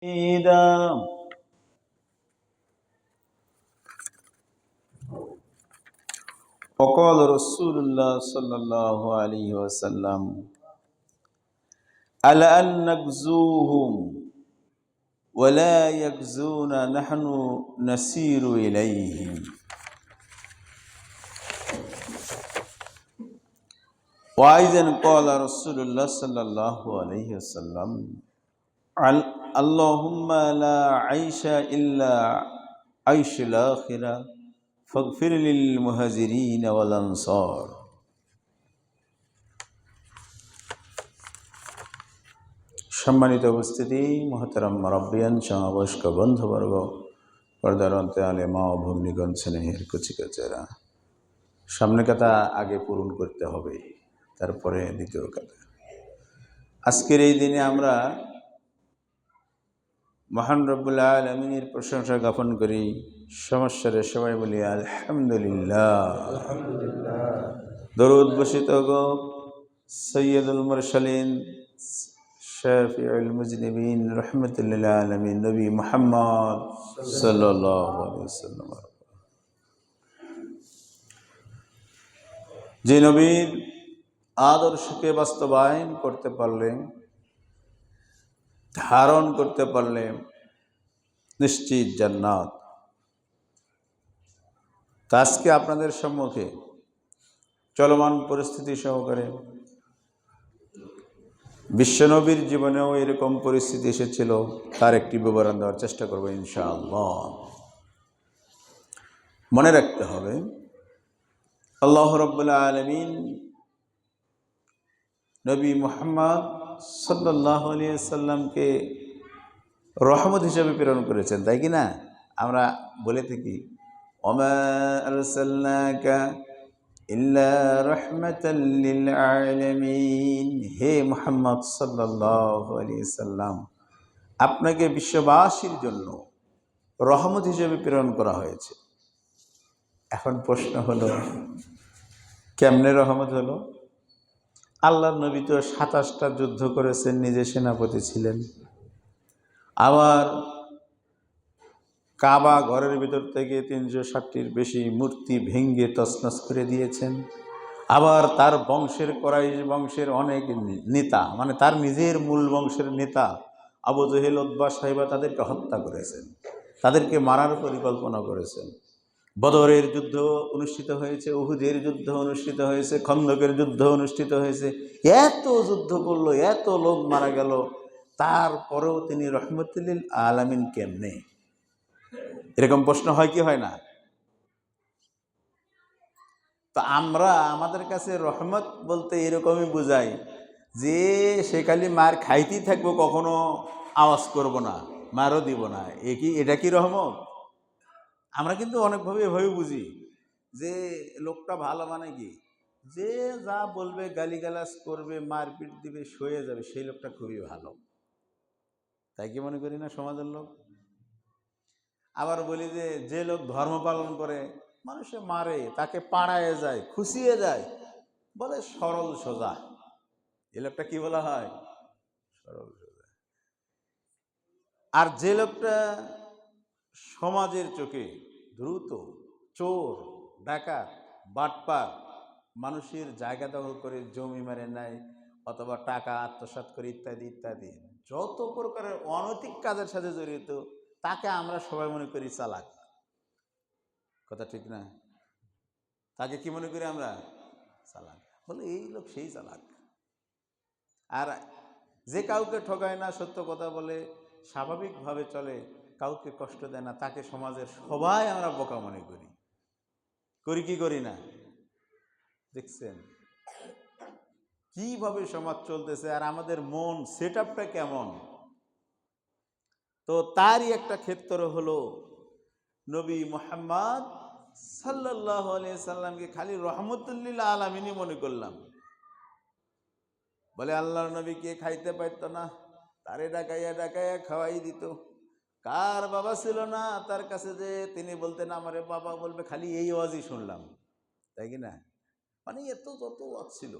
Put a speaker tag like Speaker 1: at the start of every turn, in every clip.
Speaker 1: حميدا. وقال رسول الله صلى الله عليه وسلم ألا أن نغزوهم ولا يغزون نحن نسير إليهم. وأيضا قال رسول الله صلى الله عليه وسلم اللهم لا عيش إلا عيش الآخرة فاغفر للمهاجرين والأنصار. সম্মানিত উপস্থিতি, মহতারাম মুরাব্বিয়ান, সমাবয়স্ক বন্ধুবর্গ, পর্দার অন্তরালে মা ও ভগ্নীগণ, স্নেহের কচিকাচেরা, সামনে কথা আগে পূরণ করতে হবে, তারপরে দ্বিতীয় কথা। আজকের এই দিনে আমরা মহান রব্বুল আলামিনের প্রশংসা জ্ঞাপন করি, সমস্যারে সবাই বলি আলহামদুলিল্লাহ। দরুদ বর্ষিত গো সৈয়দুল মুরসালিন শাফিউল মুজনিবিন রাহমাতুল লিল আলামিন নবী মুহাম্মদ সাল্লাল্লাহু আলাইহি ওয়াসাল্লাম, যে নবীর আদর্শকে বাস্তবায়ন করতে পারলে, ধারণ করতে পারলে নিশ্চিত জান্নাত। আজকে আপনাদের সম্মুখে চলমান পরিস্থিতি সহকারে বিশ্বনবীর জীবনেও এরকম পরিস্থিতি এসেছিল, তার একটি বিবরণ দেওয়ার চেষ্টা করব ইনশাআল্লাহ। মনে রাখতে হবে, আল্লাহ রাব্বুল আলামিন নবী মুহাম্মদ সাল্লাল্লাহু আলাইহি ওয়াসাল্লামকে রহমত হিসেবে প্রেরণ করেছেন, তাই কি না? আমরা বলে থাকি ওমা আরসালনাকা ইল্লা রাহমাতাল লিল আলামিন, হে মুহাম্মদ সাল্লাল্লাহু আলাইহি ওয়াসাল্লাম, আপনাকে বিশ্ববাসীর জন্য রহমত হিসেবে প্রেরণ করা হয়েছে। এখন প্রশ্ন হলো, কেমনে রহমত হলো? আল্লাহর নবী তো 27টা যুদ্ধ করেছেন, নিজে সেনাপতি ছিলেন। আবার কাবা ঘরের ভিতর থেকে 360টির বেশি মূর্তি ভেঙ্গে তছনছ করে দিয়েছেন। আবার তার বংশের, কুরাইশ বংশের অনেক নেতা, মানে তার নিজের মূল বংশের নেতা আবু জেহেল, উতবা, সাইবা, তাদেরকে হত্যা করেছেন, তাদেরকে মারার পরিকল্পনা করেছেন। বদরের যুদ্ধ অনুষ্ঠিত হয়েছে, উহুদের যুদ্ধ অনুষ্ঠিত হয়েছে, খন্দকের যুদ্ধ অনুষ্ঠিত হয়েছে। এত যুদ্ধ করলো, এত লোক মারা গেল, তারপরেও তিনি রহমতুল লিল আলামিন কেমনে? এরকম প্রশ্ন হয় কি হয় না? তো আমরা আমাদের কাছে রহমত বলতে এরকমই বুঝাই যে সে খালি মার খাইতেই থাকবো, কখনো আওয়াজ করব না, মারও দিব না, এটা কি রহমত? আমরা কিন্তু অনেকভাবে এভাবে বুঝি যে লোকটা ভালো, মানে কি, যে যা বলবে, গালিগালাজ করবে, মারপিট দিবে, সয়ে যাবে, সেই লোকটা খুবই ভালো, তাই কি মনে করি না সমাজের লোক? আবার বলি যে যে লোক ধর্ম পালন করে, মানুষে মারে, তাকে পাড়ায় যায়, খুশিয়ে যায়, বলে সরল সোজা, এই লোকটা কি বলা হয়? সরল সোজা। আর যে লোকটা সমাজের চোখে দ্রুত চোর, ডাকাত, বাটপার, মানুষের জায়গা দখল করে জমি মেরে নেয় অথবা টাকা আত্মসাৎ করে ইত্যাদি ইত্যাদি যত প্রকারের অনৈতিক কাজের সাথে জড়িত, তাকে আমরা সবাই মনে করি চালাক। কথা ঠিক না? তাকে কি মনে করি আমরা? চালাক। বলে এই লোক সেই চালাক। আর যে কাউকে ঠকায় না, সত্য কথা বলে, স্বাভাবিকভাবে চলে, কাউকে কষ্ট দেয় না, তাকে সমাজের সবাই আমরা বোকা মনে করি। করি কি করি না? দেখছেন কিভাবে সমাজ চলতেছে, আর আমাদের মন সেট আপটা কেমন? তো তারই একটা ক্ষেত্র হলো নবী মুহাম্মদ সাল্লাল্লাহু আলাইহি সাল্লামকে খালি রহমতুল লিল আলামিনই মনে করলাম। বলে আল্লাহর নবী কে খাইতে পারতো না, তারে ডাকাইয়া ডাকাইয়া খাওয়াই দিত। কার বাবা ছিল না তার কাছে, যে তিনি বলতেন আমারে বাবা বলবে, খালি এই ওয়াজই শুনলাম, তাই কি না? মানে এত যত ওয়াজ ছিল,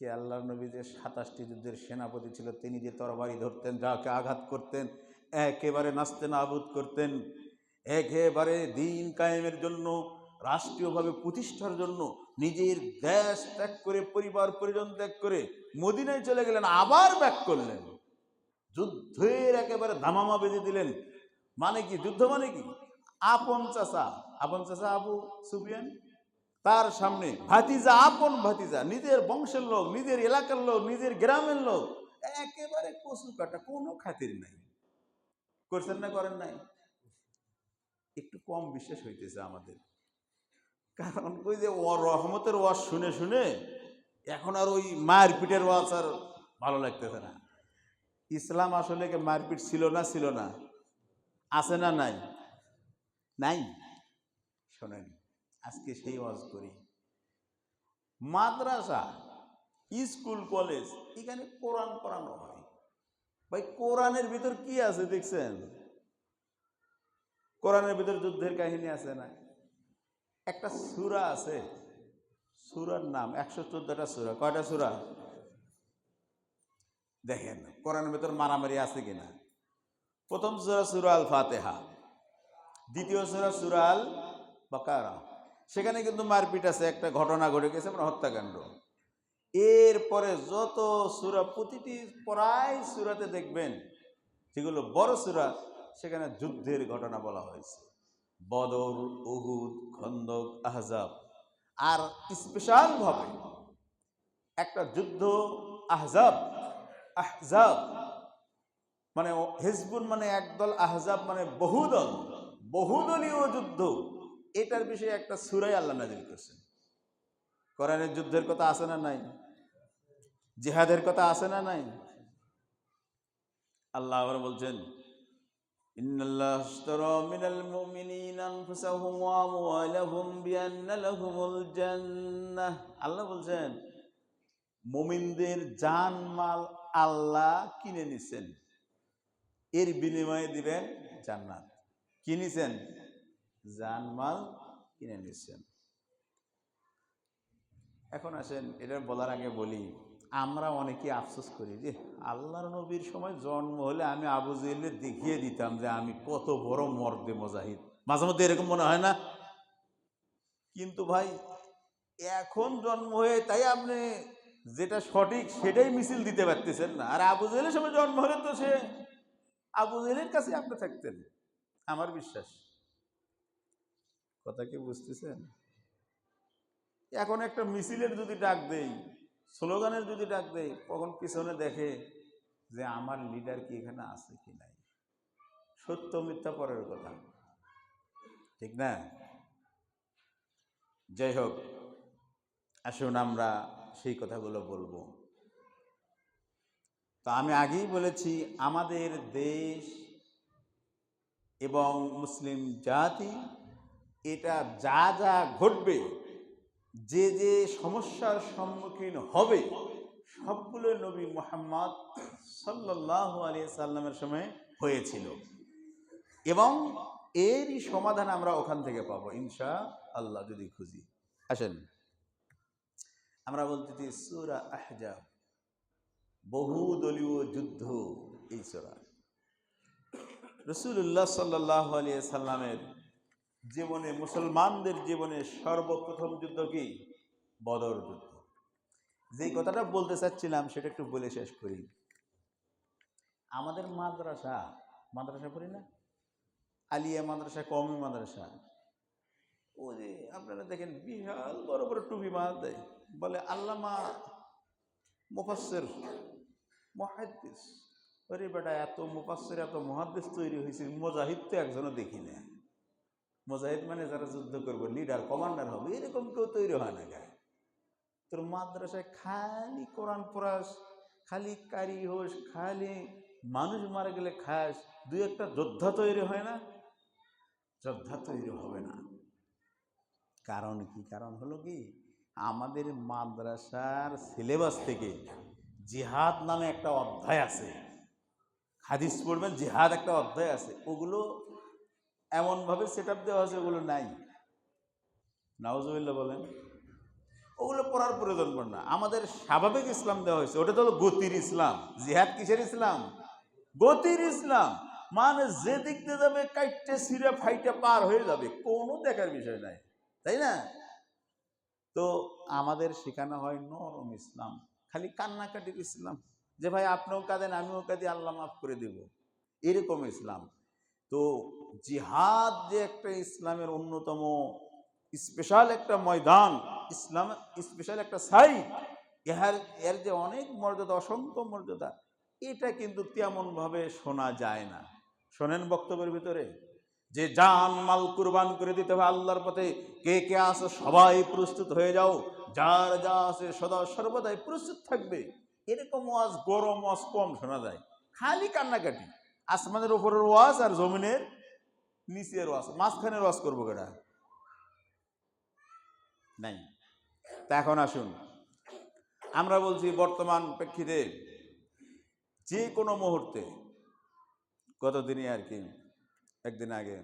Speaker 1: কে আল্লাহর নবী যে 27টি যুদ্ধের সেনাপতি ছিল, তিনি যে তরবারি ধরতেন, যাকে আঘাত করতেন একেবারে নাস্তে নাবুদ করতেন, একেবারে দিন কায়েমের জন্য, রাষ্ট্রীয়ভাবে প্রতিষ্ঠার জন্য নিজের দেশ ত্যাগ করে, পরিবার পরিজন ত্যাগ করে মদিনায় চলে গেলেন, আবার ব্যাক করলেন, যুদ্ধের একেবারে ধামামা বেঁধে দিলেন। মানে কি যুদ্ধ মানে কি? আপন চাচা আবু সুফিয়ান, তার সামনে ভাতিজা, আপন ভাতিজা, নিজের বংশের লোক, নিজের এলাকার লোক, নিজের গ্রামের লোক, একেবারে কচু কাটা, কোনো খাতির নাই। করছেন না করেন নাই? একটু কম বিশ্বাস হইতেছে আমাদের, কারণ ওই যে রহমতের ওয়াজ শুনে শুনে এখন আর ওই মারপিটের ওয়াজ আর ভালো লাগতেছে না। ইসলাম আসলে কি মারপিট ছিল না? ছিল না? আছে না নাই? নাই। শোনেন, আজকে সেই ওয়াজ করি। মাদ্রাসা, স্কুল, কলেজ, এখানে কোরআন পড়ানো হয়। ভাই, কোরআনের ভিতর কি আছে দেখছেন? কোরআনের ভিতর যুদ্ধের কাহিনী আছে না? একটা সূরা আছে, সূরার নাম 114টা সূরা। কয়টা সূরা? দেখেন কোরআনের ভিতর মারামারি আছে কিনা। প্রথম সূরা সূরা আল ফাতিহা, দ্বিতীয় সূরা সূরা আল বাকারা, সেখানে কিন্তু মারপিট আছে, একটা ঘটনা ঘটে গেছে, মানে হত্যাকাণ্ড। এরপরে যত সূরা, প্রতিটি প্রায় সূরাতে দেখবেন যেগুলো বড় সূরা, সেখানে যুদ্ধের ঘটনা বলা হয়েছে, বদর, উহুদ, খন্দক, আহজাব। আর স্পেশাল ভাবে একটা যুদ্ধ আহজাব, আহজাব মানে হিজবুল মানে একদল, আহজাব মানে বহুদল, বহুদলীয় যুদ্ধ, এটার বিষয়ে একটা সূরাই আল্লাহ নাযিল করেছেন। কোরআনের যুদ্ধের কথা আছে না নাই? জিহাদের কথা আছে না নাই? আল্লাহ আবার বলছেন, ইন্নাল্লাহ আশতারা মিনাল মুমিনিনা আনফুসাহুম ওয়া আমওয়ালাহুম বিআন্না লাহুমুল জান্নাহ। আল্লাহ বলছেন মুমিনদের জান মাল আল্লাহ কিনে নিছেন, এর বিনিময়ে দিবেন জান্নাত। কিনেছেন? জান মাল কিনে নিছেন। এখন আসেন, এটা বলার আগে বলি, আমরা অনেকে আফসোস করি যে আল্লাহর নবীর সময় জন্ম হলে আমি আবু জেহেলকে দেখিয়ে দিতাম যে আমি কত বড় মর্দে মুজাহিদ। মাঝে মধ্যে এরকম মনে হয় না? কিন্তু ভাই, এখন জন্ম হয়ে তাই আপনি যেটা সঠিক সেটাই মিছিল দিতে পারতেছেন না। আর আবু জেহেলের সময় জন্ম হলে তো সে আবু জেহেলের কাছে আপনি থাকতেন, আমার বিশ্বাস। কথা কি বুঝতেছেন? এখন একটা মিছিলের যদি ডাক দেই, স্লোগানের যদি ডাক দেই, কখন পিছনে দেখে যে আমার লিডার কি এখানে আছে কি নাই। সত্য মিথ্যা পরের কথা, ঠিক না? যাই হোক, আসুন আমরা সেই কথাগুলো বলবো। তো আমি আগেই বলেছি, আমাদের দেশ এবং মুসলিম জাতি, এটা যা যা ঘটবে, যে যে সমস্যার সম্মুখীন হবে, সবগুলো নবী মুহাম্মদ সাল্লাল্লাহু আলাইহি সাল্লামের সময় হয়েছিল, এবং এরই সমাধান আমরা ওখান থেকে পাবো ইনশাআল্লাহ, যদি খুঁজি। আসেন, আমরা বলতেছি সূরা আহজাব, বহুদলীয় যুদ্ধ। এই সূরা রাসূলুল্লাহ সাল্লাল্লাহু আলাইহি সাল্লামের জীবনে, মুসলমানদের জীবনে সর্বপ্রথম যুদ্ধ কি? বদর যুদ্ধ। যে কথাটা বলতে চাচ্ছিলাম সেটা একটু বলে শেষ করি। আমাদের মাদ্রাসা পড়ি না, আলিয়া মাদ্রাসা, কওমি মাদ্রাসা, ও যে আপনারা দেখেন বিশাল বড় বড় টুপি বাঁধে, বলে আল্লামা মুফাসসির মুহাদ্দিস। ওরে বেটা, এত মুফাসসির, এত মুহাদ্দিস তৈরি হয়েছে, মুজাহিদ তো একজনও দেখি না। মুজাহিদ মানে যারা যুদ্ধ করবে, লিডার, কমান্ডার হবে, এরকম কেউ তৈরি হয় না। গায়ে তোর মাদ্রাসায় খালি কোরআন পড়াস, খালি কারি হোস, খালি মানুষ মারা গেলে খাস, দুই একটা যোদ্ধা তৈরি হয় না? যোদ্ধা তৈরি হবে না। কারণ কি? কারণ হলো কি, আমাদের মাদ্রাসার সিলেবাস থেকে জিহাদ নামে একটা অধ্যায় আছে। হাদিস পড়বেন, জিহাদ একটা অধ্যায় আছে, ওগুলো এমনভাবে সেট আপ দেওয়া আছে, ওগুলো নাই। নাউজুবিল্লাহ বলেন। ওগুলো পড়ার প্রয়োজন পড়ে না। আমাদের স্বাভাবিক ইসলাম দেওয়া হয়েছে, ওটা তো হলো গতির ইসলাম। জিহাদ কিসের ইসলাম? গতির ইসলাম। মানে যে দিক দিয়ে যাবে কাইটে ছিঁড়ে ফাইটে পার হয়ে যাবে, কোনো দেখার বিষয় নাই, তাই না? তো আমাদের শেখানো হয় নরম ইসলাম, খালি কান্নাকাটির ইসলাম, যে ভাই আপনিও কাঁদেন আমিও কাঁদি, আল্লাহ মাফ করে দেব, এরকম ইসলাম। তো জিহাদ যে একটা ইসলামের অন্যতম স্পেশাল একটা ময়দান, ইসলাম স্পেশাল একটা সাইট, এর যে অনেক মর্যাদা, অসংখ্য মর্যাদা, এটা কিন্তু তেমনভাবে শোনা যায় না। শোনেন বক্তব্যের ভিতরে যে জান মাল কুরবান করে দিতে হবে আল্লাহর পথে, কে কে আছে সবাই প্রস্তুত হয়ে যাও, যার যা আছে সদা সর্বদাই প্রস্তুত থাকবে, এরকম ওয়াজ, গরম ওয়াজ কম শোনা যায়। খালি কান্নাকাটি, আসমানের উপরের ওয়াজ আর জমিনের নিচের ওয়াজ, মাঝখানের ওয়াজ করবো কেটা নাই। তা এখন আসুন, আমরা বলছি বর্তমান প্রেক্ষিতে যে কোনো মুহূর্তে, গতদিনই আর কি, একদিন আগে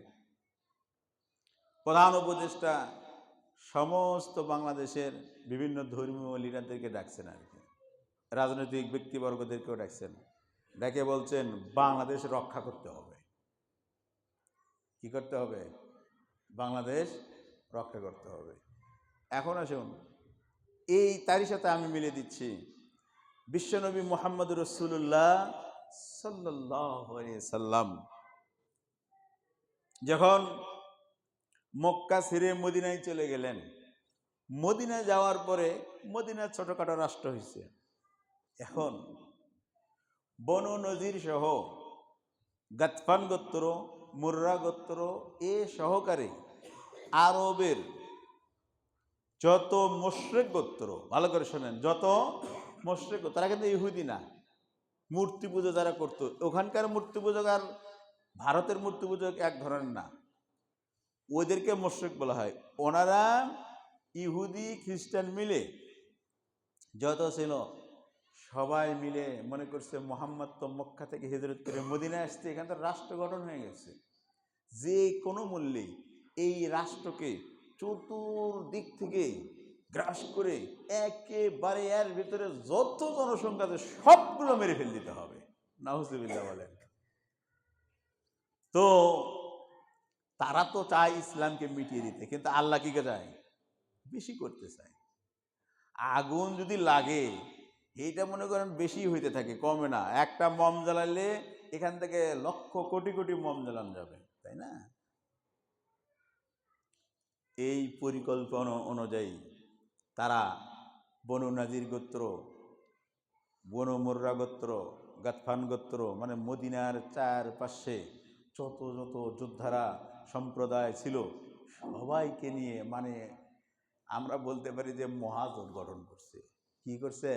Speaker 1: প্রধান উপদেষ্টা সমস্ত বাংলাদেশের বিভিন্ন ধর্মীয় লিডারদেরকে ডাকছেন আর কি, রাজনৈতিক ব্যক্তিবর্গদেরকেও ডাকছেন, ডেকে বলছেন বাংলাদেশ রক্ষা করতে হবে। কি করতে হবে? বাংলাদেশ রক্ষা করতে হবে। এখন আসুন, এই তারই সাথে আমি মিলে দিচ্ছি বিশ্বনবী মুহাম্মদ রাসূলুল্লাহ সাল্লাল্লাহু আলাইহি সাল্লাম যখন মক্কা ছেড়ে মদিনায় চলে গেলেন, মদিনায় যাওয়ার পরে মদিনা ছোটখাটো রাষ্ট্র হয়েছে। এখন বনু নজির সহ গাতফান গোত্র, মুররা গোত্র এ সহকারে আরবের যত মুশরিক গোত্র, ভালো করে শোনেন, যত মুশরিক, তারা কিন্তু ইহুদি না, মূর্তি পুজো যারা করতো, ওখানকার মূর্তি পূজক আর ভারতের মূর্তি পূজক এক ধরনের না, ওদেরকে মুশরিক বলা হয়। ওনারা ইহুদি খ্রিস্টান মিলে যত ছিল সবাই মিলে মনে করছে মোহাম্মদ তো মক্কা থেকে হিজরত করে মদিনায় আসছে, এখান থেকে রাষ্ট্র গঠন হয়ে গেছে, যে কোনো মূল্যে এই রাষ্ট্রকে চতুর্দিক থেকে গ্রাস করে একেবারে এর ভিতরে যত জনসংখ্যা আছে সবগুলো মেরে ফেল দিতে হবে। নাউজুবিল্লাহ বলেন। তো তারা তো চায় ইসলামকে মিটিয়ে দিতে, কিন্তু আল্লাহ কি চায়? বেশি করতে চায়। আগুন যদি লাগে, এইটা মনে করেন বেশি হইতে থাকে, কমে না। একটা মম জ্বালাইলে এখান থেকে লক্ষ কোটি কোটি মম জ্বালানো যাবে, তাই না? এই পরিকল্পনা অনুযায়ী তারা বনু নাজির গোত্র, বনু মুররা গোত্র, গাতফান গোত্র, মানে মদিনার চারপাশে যত যত যোদ্ধারা সম্প্রদায় ছিল সবাইকে নিয়ে, মানে আমরা বলতে পারি যে মহাজোট গঠন করছে। কি করছে?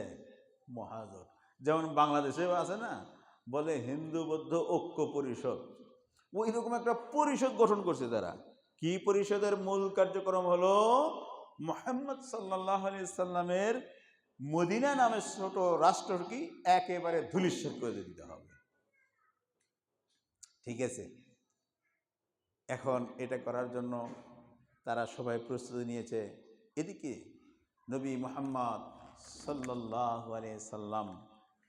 Speaker 1: মহাজোট। যেমন বাংলাদেশেও আছে না, বলে হিন্দু বৌদ্ধ ঐক্য পরিষদ, ওই রকম একটা পরিষদ গঠন করছে তারা। কি পরিষদের মূল কার্যক্রম হলো মুহাম্মদ সাল্লাল্লাহু আলাইহি সাল্লামের মদিনা নামের ছোট রাষ্ট্রকে একেবারে ধূলিসাৎ করে দিতে হবে। ঠিক আছে, এখন এটা করার জন্য তারা সবাই প্রস্তুতি নিয়েছে। এদিকে নবী মুহাম্মদ সাল্লাল্লাহু আলাইহি সাল্লাম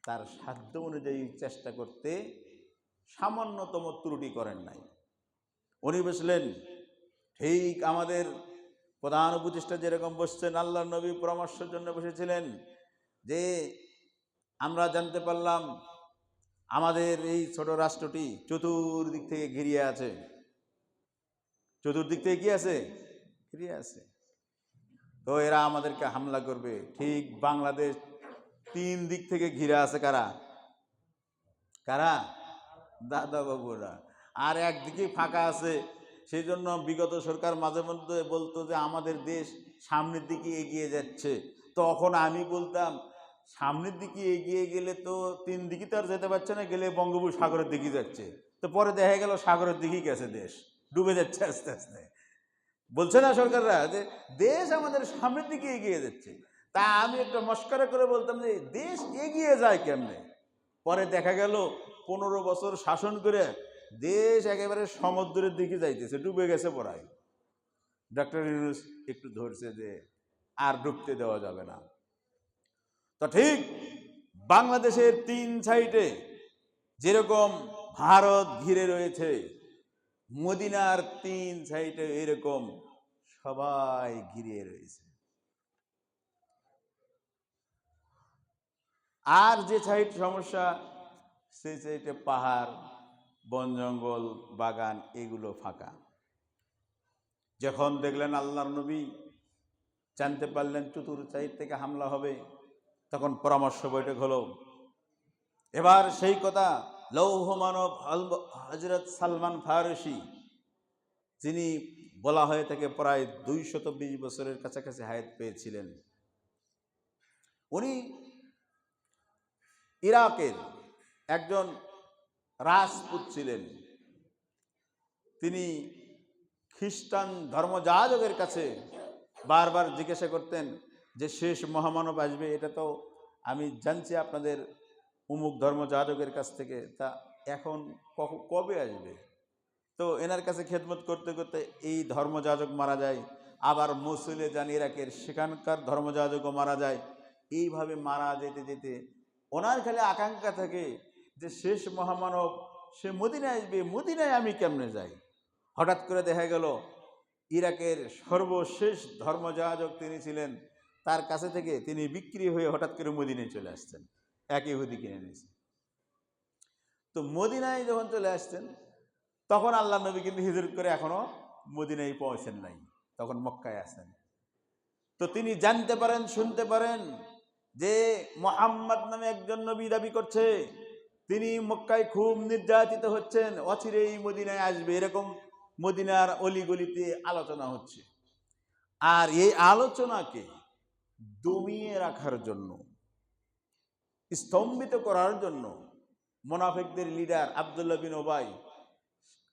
Speaker 1: তার সাধ্য অনুযায়ী চেষ্টা করতে সামান্যতম ত্রুটি করেন নাই। উনি বসলেন ঠিক আমাদের প্রধান উপদেষ্টা যেরকম বসছেন, আল্লাহর নবী পরামর্শের জন্য বসেছিলেন, যে আমরা জানতে পারলাম আমাদের এই ছোট রাষ্ট্রটি চতুর্দিক থেকে ঘিরিয়ে আছে। চতুর্দিক থেকে কি আছে? ঘিরিয়ে আছে। তো এরা আমাদেরকে হামলা করবে। ঠিক বাংলাদেশ 3 দিক থেকে ঘিরে আছে। কারা কারা? দাদা বাবুরা। আর একদিকে ফাঁকা আছে। সেই জন্য বিগত সরকার মাঝে মধ্যে বলতো যে আমাদের দেশ সামনের দিকে এগিয়ে যাচ্ছে। তখন আমি বলতাম সামনের দিকে এগিয়ে গেলে তো 3 দিকে তো আর যেতে পারছে না, গেলে বঙ্গোপসাগরের দিকে যাচ্ছে। তো পরে দেখা গেল সাগরের দিকেই গেছে, দেশ ডুবে যাচ্ছে আস্তে আস্তে। বলছে না সরকাররা যে দেশ আমাদের সামনের দিকে এগিয়ে যাচ্ছে। তা আমি একটা মস্করা করে বলতাম যে দেশ এগিয়ে যায় কেমনে? পরে দেখা গেল 15 বছর শাসন করে দেশ একেবারে সমুদ্রের দিকে যাইতেছে, ডুবে গেছে পড়ায়। ডক্টর ইউনূস একটু ধরছে যে আর ঢুকতে দেওয়া যাবে না। তো ঠিক বাংলাদেশের 3 সাইডে যেরকম ভারত ঘিরে রয়েছে, মদিনার 3 সাইডে এরকম সবাই ঘিরে রয়েছে। আর যে সাইড সমস্যা, সেই সাইডে পাহাড়, বন জঙ্গল, বাগান এগুলো ফাঁকা। যখন দেখলেন আল্লাহর নবী জানতে পারলেন চতুর সাইড থেকে হামলা হবে, তখন পরামর্শ বৈঠক হলো। এবার সেই কথা লৌহ মানব হযরত সালমান ফারসি, যিনি বলা হয়ে থাকে প্রায় 220 বছরের কাছাকাছি হায়াত পেয়েছিলেন, উনি ইরাকের একজন রাজপুত ছিলেন। তিনি খ্রিস্টান ধর্মযাজকের কাছে বারবার জিজ্ঞাসা করতেন যে শেষ মহামানব আসবে, এটা তো আমি জানছি আপনাদের অমুক ধর্মযাজকের কাছ থেকে, তা এখন কবে আসবে? তো এনার কাছে খেদমত করতে করতে এই ধর্মযাজক মারা যায়, আবার মসুলে যান ইরাকের, সেখানকার ধর্মযাজকও মারা যায়। এইভাবে মারা যেতে যেতে ওনার খালি আকাঙ্ক্ষা থাকে যে শেষ মহামানব সে মদিনায় আসবে, মদিনায় আমি কেমনে যাই। হঠাৎ করে দেখা গেল ইরাকের সর্বশেষ ধর্মযাজক তিনি ছিলেন, তার কাছে থেকে তিনি বিক্রি হয়ে হঠাৎ করে মদিনায় চলে আসছেন, এক ইহুদি কিনে নিয়েছে। তো মদিনায় যখন চলে আসছেন, তখন আল্লাহ নবী কিন্তু হিজরত করে এখনো মদিনায় পৌঁছেন নাই, তখন মক্কায় আছেন। তো তিনি জানতে পারেন, শুনতে পারেন যে মুহাম্মদ নামে একজন নবী দাবি করছে, তিনি মক্কায় খুব নির্যাতিত হচ্ছেন, অচিরেই মদিনায় আসবে, এরকম মদিনার অলিগলিতে আলোচনা হচ্ছে। আর এই আলোচনাকে দমিয়ে রাখার জন্য, স্তম্ভিত করার জন্য মুনাফিকদের লিডার আব্দুল্লাহ বিন উবাই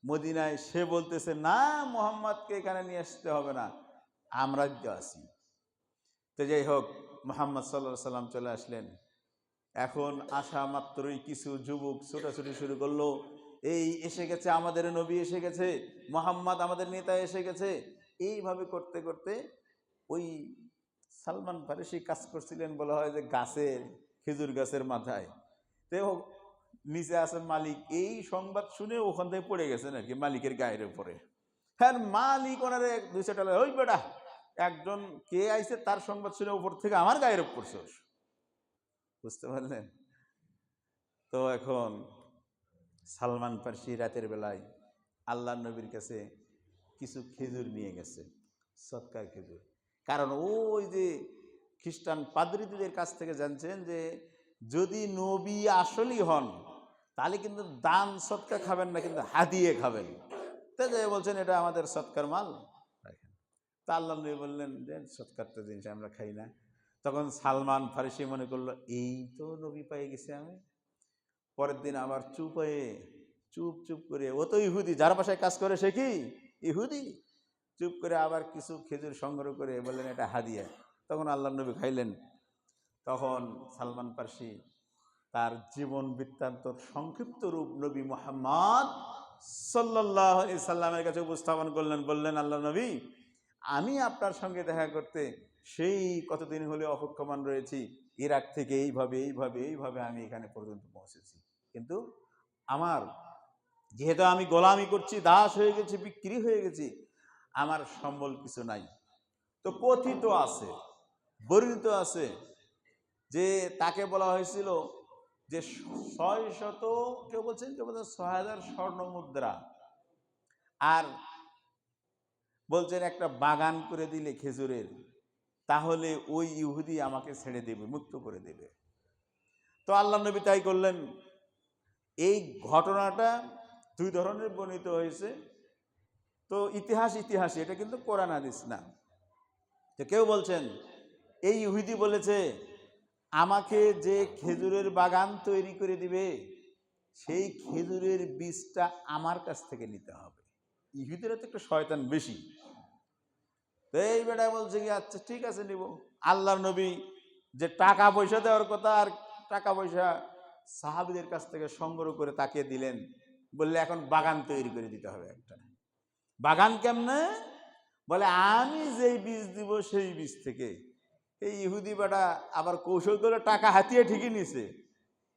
Speaker 1: মদিনায় সে বলতেছে, না মুহাম্মদকে এখানে নিয়ে আসতে হবে না, আমরা তো আছি। তো যাই হোক, মুহাম্মদ সাল্লাল্লাহু আলাইহি সাল্লাম চলে আসলেন। এখন আসা মাত্রই কিছু যুবক ছোটাছুটি শুরু করলো, এই এসে গেছে, আমাদের নবী এসে গেছে, মুহাম্মদ আমাদের নেতা এসে গেছে। এইভাবে করতে করতে ওই সালমান ফারসি কাজ করছিলেন বলা হয় যে গাছের, খেজুর গাছের মাথায়। তো নিচে আছে মালিক, এই সংবাদ শুনে ওখান থেকে পড়ে গেছে নাকি মালিকের গায়ের উপরে। হ্যাঁ, মালিক ওনারে 200 টাকা, ওই বেটা একজন কে আইছে তার সংবাদ শুনে উপর থেকে আমার গায়ের উপর পড়ছে। বুঝতে পারলেন? তো এখন সালমান ফারসি রাতের বেলায় আল্লাহ নবীর কাছে কিছু খেজুর নিয়ে গেছে, সৎকার খেজুর। কারণ ওই যে খ্রিস্টান পাদ্রীদের কাছ থেকে জানছেন যে যদি নবী আসলেই হন তাহলে কিন্তু দান সৎকার খাবেন না, কিন্তু হাদিয়ে খাবেন। তাই যে বলছেন এটা আমাদের সৎকার মাল রাখেন। তা আল্লাহ নবী বললেন যে সৎকার তো জিনিস আমরা খাই না। তখন সালমান ফারসি মনে করলো এই তো নবী পেয়ে গেছে আমি। পরের দিন আবার চুপ হয়ে চুপ করে, ও তো ইহুদি, যার বাসায় কাজ করে সে কি ইহুদি, চুপ করে আবার কিছু খেজুর সংগ্রহ করে বললেন এটা হাদিয়া। তখন আল্লাহ নবী খাইলেন। তখন সালমান ফারসি তার জীবন বৃত্তান্তর সংক্ষিপ্ত রূপ নবী মুহাম্মদ সাল্লাল্লাহু আলাইহি সাল্লামের কাছে উপস্থাপন করলেন। বললেন, আল্লাহ নবী, আমি আপনার সঙ্গে দেখা করতে সেই কতদিন হলে অপেক্ষমান রয়েছি, ইরাক থেকে এইভাবে এইভাবে এইভাবে আমি এখানে পর্যন্ত পৌঁছেছি। কিন্তু আমার যেহেতু আমি গোলামি করছি, দাস হয়ে গেছি, বিক্রি হয়ে গেছি, আমার সম্বল কিছু নাই। তো কথিত আছে, বর্ণিত আছে যে তাকে বলা হয়েছিল যে 600, কেউ বলছেন 6000 স্বর্ণ মুদ্রা, আর বলছেন একটা বাগান করে দিলে খেজুরের, তাহলে ওই ইহুদি আমাকে ছেড়ে দেবে, মুক্ত করে দেবে। তো আল্লাহ নবী তাই করলেন। এই ঘটনাটা 2 ধরনের বর্ণিত হয়েছে। তো ইতিহাসী, এটা কিন্তু কোরআন হাদিস না। তো কেউ বলছেন এই ইহুদি বলেছে আমাকে যে খেজুরের বাগান তৈরি করে দিবে সেই খেজুরের বীজটা আমার কাছ থেকে নিতে হবে। ইহুদিরা তো একটু শয়তান বেশি। তো এই বেটা বলছে কি আচ্ছা ঠিক আছে নিব। আল্লাহর নবী যে টাকা পয়সা দেওয়ার কথা, আর টাকা পয়সা সাহাবীদের কাছ থেকে সংগ্রহ করে তাকে দিলেন, বললে এখন বাগান তৈরি করে দিতে হবে একটা। বাগান কেমনে? বলে আমি যেই বীজ দিব সেই বীজ থেকে এই ইহুদি বেটা আবার কৌশল করে টাকা হাতিয়ে ঠিকই নিছে,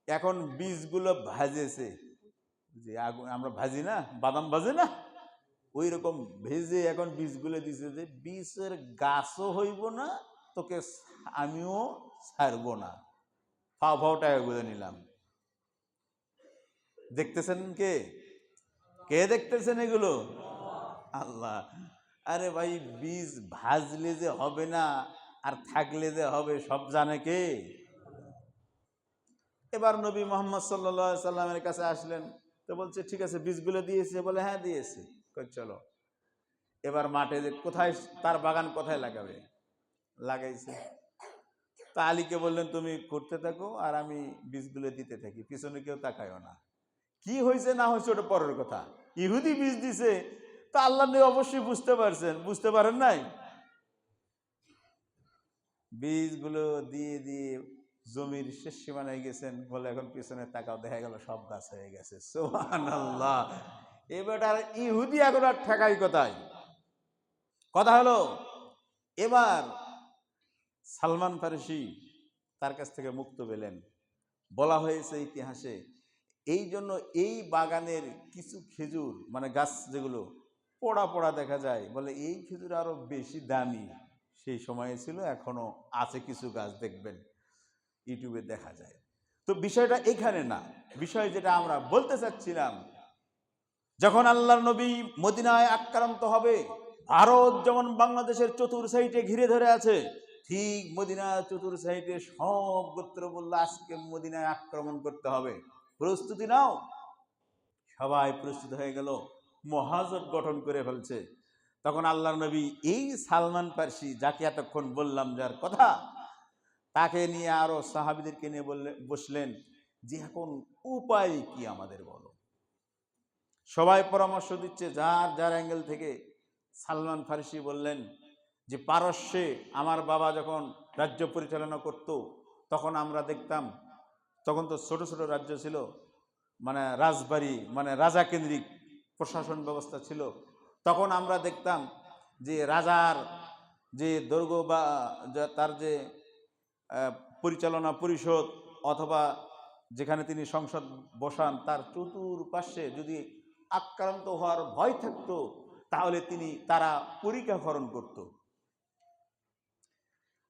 Speaker 1: এখন বীজগুলো ভাজেছে, যে আগুন আমরা ভাজি না, বাদাম ভাজে না, ওই রকম ভেজে এখন বীজগুলো দিছে, যে বীজের গাছও হইব না, তোকে আমিও ছাড়ব না, ফাও ফাও টাকাগুলো নিলাম। দেখতেছেন কে কে দেখতেছেন এগুলো? আল্লাহ। আরে ভাই, বীজ ভাজলে যে হবে না আর থাকলে যে হবে সব জানে কে? এবার নবী মোহাম্মদ সাল্লাল্লাহু আলাইহি সাল্লামের কাছে আসলেন, তো বলছে ঠিক আছে বীজগুলো দিয়েছে, বলে হ্যাঁ দিয়েছে। চলো এবার মাঠে, যে কোথায় তার বাগান কোথায় লাগাবে, লাগাইছে। তা আলীকে বললেন তুমি করতে থাকো আর আমি বীজগুলো দিতে থাকি, পিছনে কেউ তাকায়ও না। কি হয়েছে না হয়েছে ওটা পরের কথা, ইহুদি বীজ দিছে, তা আল্লাহ নবী অবশ্যই বুঝতে পারছেন, বুঝতে পারেন নাই? বীজগুলো দিয়ে দিয়ে জমির শেষ সীমানায় গেছেন, বলে এখন পিছনে তাকাও, দেখা গেল সব গাছ হয়ে গেছে। সুবহানাল্লাহ। এবার আর ইহুদি এখন আর ঠেকাই কোথায়? কথা হলো, এবার সালমান ফারসি তার কাছ থেকে মুক্ত পেলেন। বলা হয়েছে ইতিহাসে, এই জন্য এই বাগানের কিছু খেজুর, মানে গাছ যেগুলো পোড়া পোড়া দেখা যায়, বলে এই খেজুর আরো বেশি দামি সেই সময়ে ছিল, এখনো আছে কিছু গাছ, দেখবেন ইউটিউবে দেখা যায়। তো বিষয়টা এখানে না, বিষয় যেটা আমরা বলতে চাচ্ছিলাম, যখন আল্লাহর নবী মদিনায় আক্রান্ত হবে, ভারত যেমন বাংলাদেশের চতুর সাইডে ঘিরে ধরে আছে, ঠিক মদিনার চতুর সাইডে সব গোত্র বলল আজকে মদিনায় আক্রমণ করতে হবে, প্রস্তুতি নাও। সবাই প্রস্তুত হয়ে গেল, মহাজোট গঠন করে ফেলছে। তখন আল্লাহর নবী এই সালমান ফারসি, যাকে এতক্ষণ বললাম যার কথা, তাকে নিয়ে আরো সাহাবীদেরকে নিয়ে বসলেন যে এখন উপায় কি আমাদের বলো। সবাই পরামর্শ দিচ্ছে যার যার অ্যাঙ্গেল থেকে। সালমান ফারসি বললেন যে পারস্যে আমার বাবা যখন রাজ্য পরিচালনা করত, তখন আমরা দেখতাম, তখন তো ছোট ছোট রাজ্য ছিল, মানে রাজবাড়ি, মানে রাজা কেন্দ্রিক প্রশাসন ব্যবস্থা ছিল। তখন আমরা দেখতাম যে রাজার যে দৈর্ঘ্য বা তার যে পরিচালনা পরিষদ অথবা যেখানে তিনি সংসদ বসান, তার চতুর্পাশে যদি আক্রান্ত হওয়ার ভয় থাকতো, তাহলে তারা পরিখা খনন করত।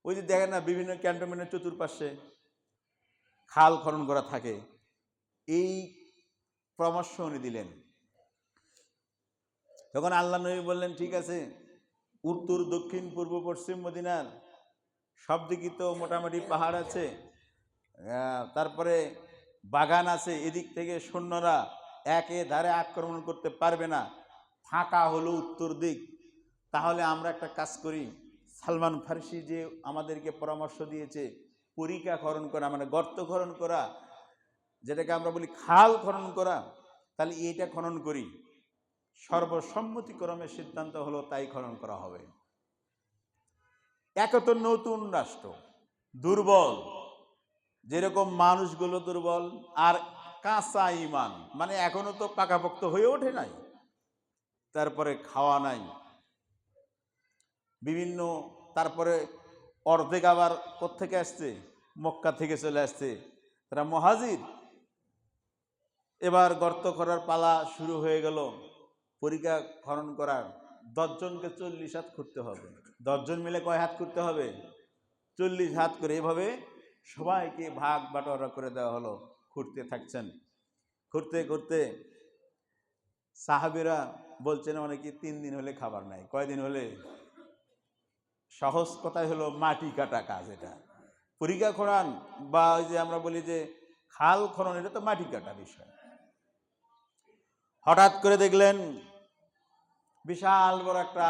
Speaker 1: ওই যে দেখেন না, বিভিন্ন ক্যান্টনমেন্টের চতুর্পাশে খাল খনন করা থাকে। এই পরামর্শ উনি দিলেন। তখন আল্লাহ নবী বললেন ঠিক আছে, উত্তর দক্ষিণ পূর্ব পশ্চিম মদিনার সব দিকে তো মোটামুটি পাহাড় আছে, তারপরে বাগান আছে, এদিক থেকে সৈন্যরা একে ধারে আক্রমণ করতে পারবে না, ফাঁকা হলো উত্তর দিক। তাহলে আমরা একটা কাজ করি, সালমান ফারসি যে আমাদেরকে পরামর্শ দিয়েছে পরিখা খনন করা, মানে গর্ত খনন করা, যেটাকে আমরা বলি খাল খনন করা, তাহলে এইটা খনন করি। সর্বসম্মতিক্রমে সিদ্ধান্ত হলো তাই খনন করা হবে। এক তো নতুন রাষ্ট্র, দুর্বল, যেরকম মানুষগুলো দুর্বল, আর কাঁচা ইমান, মানে এখনো তো পাকাপোক্ত হয়ে ওঠে নাই, তারপরে খাওয়া নাই বিভিন্ন, তারপরে অর্ধেক আবার কোত্থেকে আসছে, মক্কা থেকে চলে আসছে, তারা মুহাজির। এবার গর্ত করার পালা শুরু হয়ে গেল, পরিখা খনন করার। 10 জনকে 40 হাত করতে হবে, 10 জন মিলে কয় হাত করতে হবে? 40 হাত করে। এভাবে সবাইকে ভাগ বাটোয়ারা করে দেওয়া হলো, খুঁড়তে থাকছেন। খুঁড়তে খুঁড়তে সাহাবীরা বলছেন অনেকে 3 দিন হলে খাবার নাই। কয়দিন হলে? সহজ কথাই হলো মাটি কাটা কাজ। এটা পরিখা খনন বা ওই যে আমরা বলি যে খাল খনন, এটা তো মাটি কাটা বিষয়। হঠাৎ করে দেখলেন বিশাল বড় একটা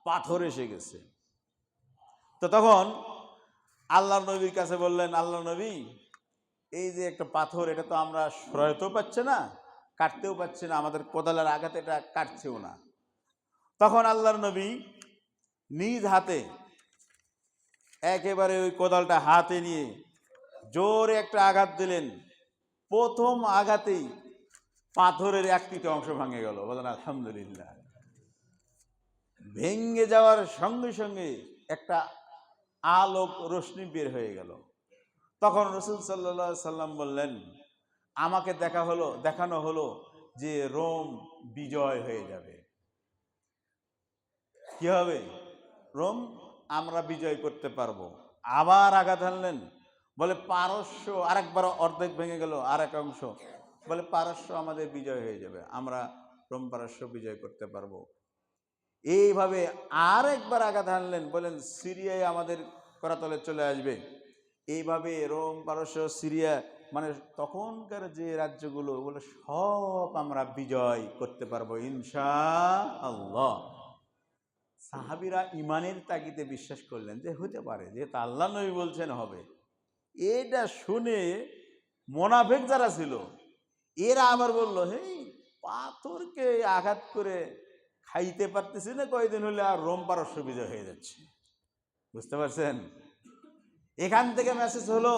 Speaker 1: পাথর এসে গেছে। তো তখন আল্লাহ নবীর কাছে বললেন, আল্লাহ নবী, এই যে একটা পাথর, এটা তো আমরা সরাইতেও পাচ্ছি না, কাটতেও পাচ্ছি না, আমাদের কোদালের আঘাতে এটা কাটছেও না। তখন আল্লাহর নবী নিজ হাতে একেবারে ওই কোদালটা হাতে নিয়ে জোরে একটা আঘাত দিলেন। প্রথম আঘাতেই পাথরের 1/3 অংশ ভেঙে গেল। বলেন আলহামদুলিল্লাহ। ভেঙে যাওয়ার সঙ্গে সঙ্গে একটা আলোক রশ্মি বের হয়ে গেল। তখন রাসূল সাল্লাল্লাহু আলাইহি সাল্লাম বললেন, আমাকে দেখানো হলো যে রোম বিজয় হয়ে যাবে। কি হবে? রোম আমরা বিজয় করতে পারবো। আবার আঘাত হানলেন, বলে পারস্য, আরেকবার অর্ধেক ভেঙে গেল, আর এক অংশ, বলে পারস্য আমাদের বিজয় হয়ে যাবে, আমরা রোম পারস্য বিজয় করতে পারবো। এইভাবে আরেকবার আঘাত হানলেন, বলেন সিরিয়ায় আমাদের করাতলে চলে আসবে। এইভাবে রোম পারস্য সিরিয়া, মানে তখনকার যে রাজ্যগুলো, বলে সব আমরা বিজয় করতে পারবো ইনশাআল্লাহ। সাহাবীরা ইমানের তাগিদে বিশ্বাস করলেন যে হতে পারে, যেহেতু আল্লাহ নবী বলছেন হবে। এটা শুনে মোনাফেক যারা ছিল, এরা আবার বলল, হেই, পাথরকে আঘাত করে খাইতে পারতেছি না, কয়দিন হলে আর রোম পারস্য বিজয় হয়ে যাচ্ছে। বুঝতে পারছেন? এখান থেকে মেসেজ হলো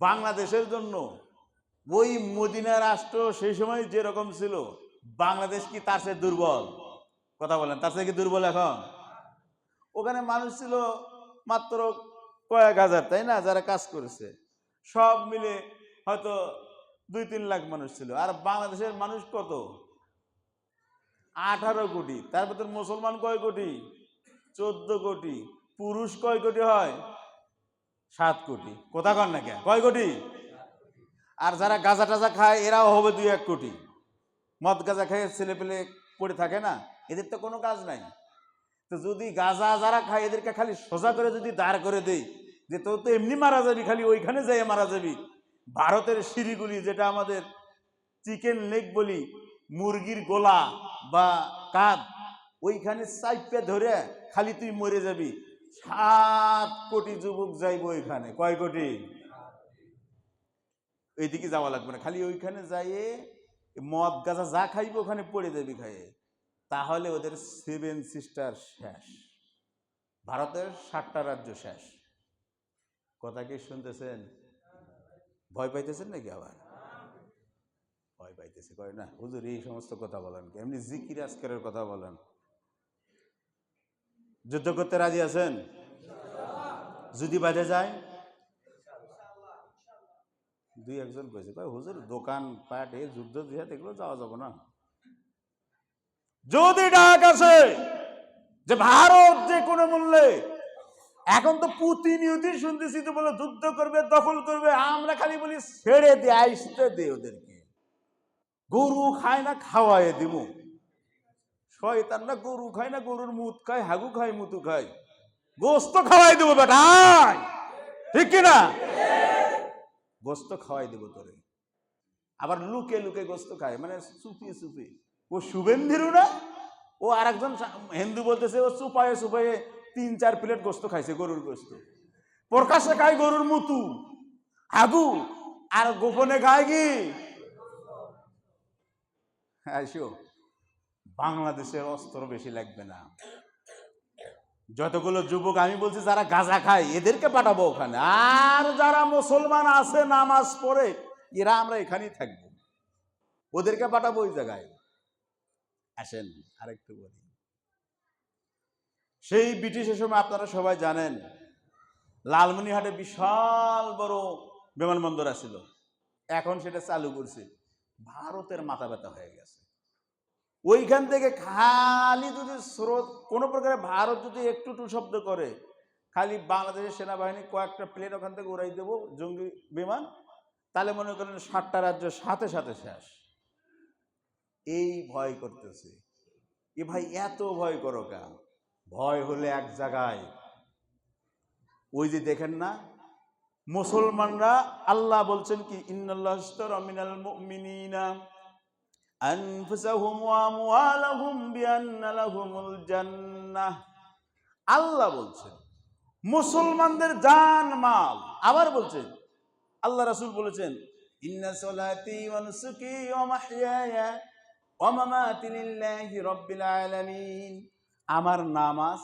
Speaker 1: বাংলাদেশের জন্য, ওই মদিনা রাষ্ট্র সেই সময় যেরকম ছিল, বাংলাদেশ কি তার চেয়ে দুর্বল? কথা বলেন, তার চেয়ে কি দুর্বল এখন? ওখানে মানুষ ছিল মাত্র কয়েক হাজার, তাই না, যারা কাজ করেছে, সব মিলে হয়তো 2-3 লাখ মানুষ ছিল। আর বাংলাদেশের মানুষ কত? 18 কোটি। তার ভিতর মুসলমান কয় কোটি? 14 কোটি। পুরুষ কয় কোটি হয়? 7 কোটি। কথা কন না কেন? কয় কোটি? আর যারা গাঁজা টাজা খায় এরাও হবে 2-1 কোটি। মদ গাঁজা খেয়ে ছেলে পেলে পড়ে থাকে না, এদের তো কোনো কাজ নাই। তো যদি গাঁজা যারা খায় এদেরকে খালি সোজা করে যদি দাঁড় করে দেই, যে তোর তো এমনি মারা যাবি, খালি ওইখানে যাই মারা যাবি, ভারতের সিঁড়িগুলি, যেটা আমাদের চিকেন লেগ বলি, মুরগির গোলা বা কাঁধ, ওইখানে চাইপে ধরে খালি তুই মরে যাবি, 7 কোটি যুবক যাইব ওইখানে। কয় কোটি? এইদিকে যাওয়া লাগবে না, খালি ওইখানে যাইয়ে মদ গাঁজা যা খাইব ওখানে পড়ে যাবি খাইয়ে। তাহলে ওদের 7 সিস্টার শেষ, ভারতের 7টা রাজ্য শেষ। কথা কি শুনতেছেন? ভয় পাইতেছেন নাকি? আবার ভয় পাইতেছে, কয় না হুজুর এই সমস্ত কথা বলেন, এমনি জিকির আজকারের কথা বলেন। যুদ্ধ করতে রাজি আছেন? যদি বাজে যায়, 2-1 জন কইছে, কয় হুজুর দোকান পাট এই যুদ্ধ জিহাদ এগুলো যাওয়া যাবে না। যদি ডাক আছে যে ভারত যে কোনো মূল্যে, এখন তো প্রতিনিয়তই শুনতেছি তো বলে যুদ্ধ করবে, দখল করবে, আমরা খালি বলি ছেড়ে দে, আইসতে দে ওদেরকে। গরু খায় না, খাওয়াই দিব। শয়তান না গরু খায় না, গরুর মুত খায়, হাগু খায়, মুতু খায়, গোস্ত খাওয়াই দেবো বেটাই, ঠিক কিনা? গোস্ত খাওয়াই দেবো তোরে। আবার লুকে লুকে গোস্ত খায়, মানে চুপিয়ে চুপিয়ে। ও শুভেন্দিরু না, ও আর একজন হিন্দু বলতেছে ও চুপায়ে চুপায়ে 3-4 প্লেট গোস্ত খাইছে, গরুর গোস্ত। প্রকাশ্যে খায় গরুর মুতু, হাগু, আর গোপনে খায় কি? আসো, বাংলাদেশের অস্ত্র বেশি লাগবে না। যতগুলো যুবক আমি বলছি যারা গাঁজা খায় এদেরকে পাঠাবো ওখানে, আর যারা মুসলমান আছে নামাজ পড়ে এরা আমরা এখানেই থাকবো, ওদেরকে পাঠাবো ওই জায়গায়। আসেন আরেকটু বলি, সেই ব্রিটিশের সময় আপনারা সবাই জানেন লালমনিরহাটে বিশাল বড় বিমানবন্দর আছিল, এখন সেটা চালু করছে। ভারতের মাথা ব্যথা হয়ে গেছে। ওইখান থেকে খালি যদি স্রোত কোনো প্রকারে ভারত যদি একটু শব্দ করে, খালি বাংলাদেশের সেনাবাহিনী কয়েকটা প্লেন ওখান থেকে উড়াই দেবো, জঙ্গি বিমান, তাহলে মনে করেন 7টা রাজ্য সাথে সাথে শেষ। এই ভয় করতেছে। এ ভাই এত ভয় করো কেন? ভয় হলে এক জায়গায়, ওই যে দেখেন না মুসলমানরা, আল্লাহ বলছেন কি, ইন্নাল্লাহা ইশতারা মিনাল মুমিনিনা আনফুসাহুম ওয়া আমওয়ালাহুম বিআন্না লাহুমুল জান্নাহ। আল্লাহ বলছেন মুসলমানদের জান মাল। আবার বলছেন আল্লাহ রাসূল বলেছেন, ইন্না সলাতি ওয়া নুসুকি ওয়া মাহইয়ায়া ওয়া মামাতি লিল্লাহি রাব্বিল আলামিন। আমার নামাজ,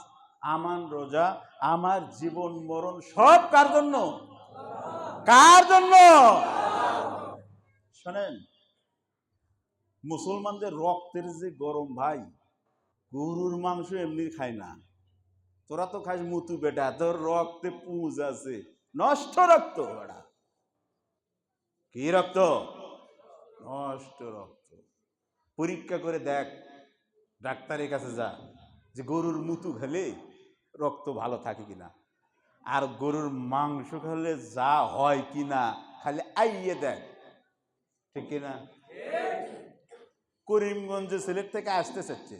Speaker 1: আমার রোজা, আমার জীবন মরণ সব কার জন্য? কার জন্য? শোনেন, মুসলমানদের রক্তের যে গরম ভাই, গরুর মাংস এমনি খায় না, তোরা তো খাস মুতু বেটা, তোর রক্তে পুজ আছে, নষ্ট রক্ত বেটা। কি রক্ত? নষ্ট রক্ত। পরীক্ষা করে দেখ, ডাক্তারের কাছে যা, যে গরুর মুতু খেলে রক্ত ভালো থাকে কিনা, আর গরুর মাংস খেলে যা হয় কিনা খালি আইয়ে দেখ, ঠিক কিনা? করিমগঞ্জে সিলেট থেকে আসতে চাচ্ছে,